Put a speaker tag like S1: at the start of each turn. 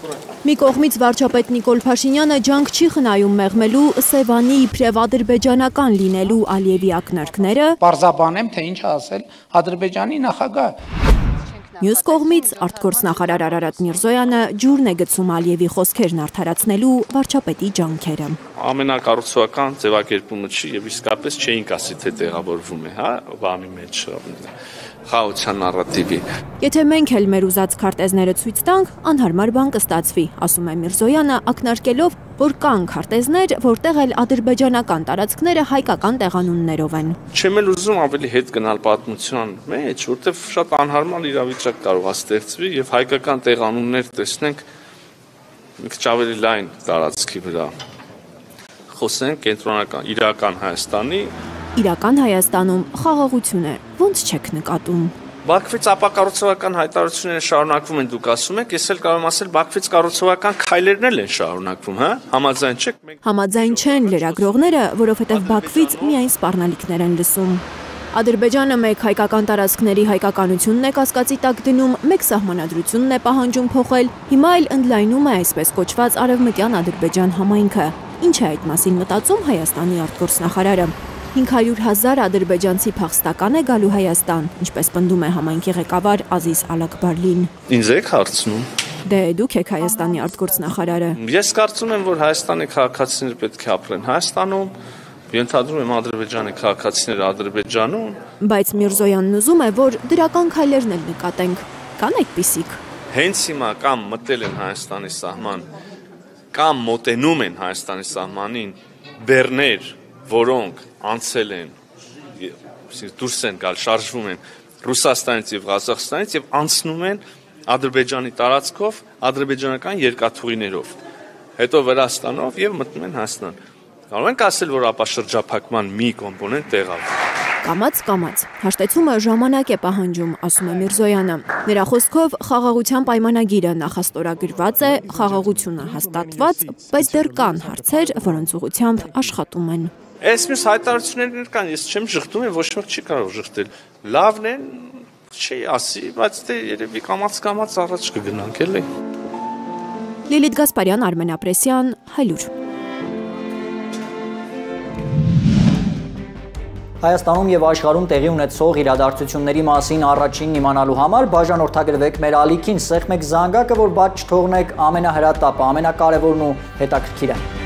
S1: Մի կողմից վարչապետ Նիկոլ Փաշինյանը ջանք չի խնայում մեղմելու Սևանի իբրև ադրբեջանական լինելու Ալիևի ակնարկները,
S2: պարզաբանեմ, թե ինչ ասել Ադրբեջանի նախագահ։
S1: Մյուս կողմից արտգործնախարար Արարատ Միրզոյանը ջուրն է գցում Ալիևի խոսքերն արդարացնելու վարչապետի ջանքերը։
S3: Ամենակառուցողական ձևակերպումը չի եւ իսկապես չէինք ասի, թե տեղավորվում է, բանի մեջ խաղաղության նարատիվի։
S1: Եթե մենք էլ մեր ուզած քարտեզները ցույց տանք, անհարմար բան կստացվի, ասում է Միրզոյանը, ակնարկելով, որ կան քարտեզներ, որտեղ էլ ադրբեջանական տարածքները հայկական տեղանուններով են։
S3: Չեմ էլ ուզում ավելի հետ գնալ պատմության մեջ, որտեղ շատ անհարմար իրավիճակ կարող է ստեղծվի եւ հայկական տեղանուններ տեսնենք մի քիչ ավելի լայն տարածքի վրա։ Խոսենք կենտրոնական իրական Հայաստանի
S1: Իրական Հայաստանում խաղաղություն է, ոնց չեք նկատում։
S3: Բաքվից ապակառուցողական հայտարարությունները շարունակվում են, դուք ասում եք, ես էլ կարող եմ ասել, Բաքվից կառուցողական քայլերն էլ են շարունակվում, համաձայն չեք։
S1: Համաձայն չեն լրագրողները, որովհետև Բաքվից միայն սպառնալիքներ են լսում։ Ադրբեջանը մեկ հայկական տարածքների հայկականությունն է կասկածի տակ դնում, մեկ սահմանադրությունն է պահանջում փոխել, հիմա էլ ընդլայնում է այսպես կոչված Արևմտյան Ադրբեջան համայնքը։ Ինչ է այդ մասին մտածում Հայաստանի արտգործնախարարը։ 500,000 ադրբեջանցի փախստական է գալու Հայաստան, ինչպես պնդում է համայնքի ղեկավար Ազիզ Ալաքբարլին։
S3: Ինձ եք հարցնում։
S1: Դե դուք եք Հայաստանի արտգործնախարարը։
S3: Ես կարծում եմ, որ Հայաստանի քաղաքացիները պետք է ապրեն Հայաստանում, ենթադրում եմ Ադրբեջանի քաղաքացիները Ադրբեջանում։
S1: Բայց Միրզոյանն ուզում է, որ դրական քայլերն էլ նկատենք։ Կան այդպիսիք։
S3: Հենց հիմա կամ մտել են Հայաստանի սահման, կամ մոտենում են Հայաստանի սահմանին բեռներ, որոնք անցել են, դուրս են գալ, շարժվում են Ռուսաստանից եւ Ղազախստանից եւ անցնում են Ադրբեջանի տարածքով, ադրբեջանական երկաթուղիներով, հետո Վրաստանով եւ մտնում են Հայաստան։ Կարող ենք ասել, որ ապաշրջափակման մի կոմպոնենտ տեղավորվում։
S1: Կամաց, հաշտեցումը ժամանակ է պահանջում, ասում է Միրզոյանը։ Նրա խոսքով խաղաղության պայմանագիրը նախաստորագրված է, խաղաղությունը հաստատված, բայց դեռ կան հարցեր, որոնց ուղղությամբ աշխատում են։
S3: Այս մյուս հայտարարություններն կան, ես չեմ ժխտում, ոչ մեկ չի կարող ժխտել։ Լավն է, չի ասի, բայց դե երևի կամաց առաջ կգնանք էլի։
S1: Լիլիթ Գասպարյան, Արմեն Ապրեսյան, Հայլուր։
S4: Հայաստանում եւ աշխարհում տեղի ունեցող իրադարձությունների մասին առաջինն իմանալու համար բաժանորդագրվեք մեր ալիքին, սեղմեք զանգակը, որ բաց չթողնեք ամենահրատապը, ամենակարևորն ու հետաքրքիրը։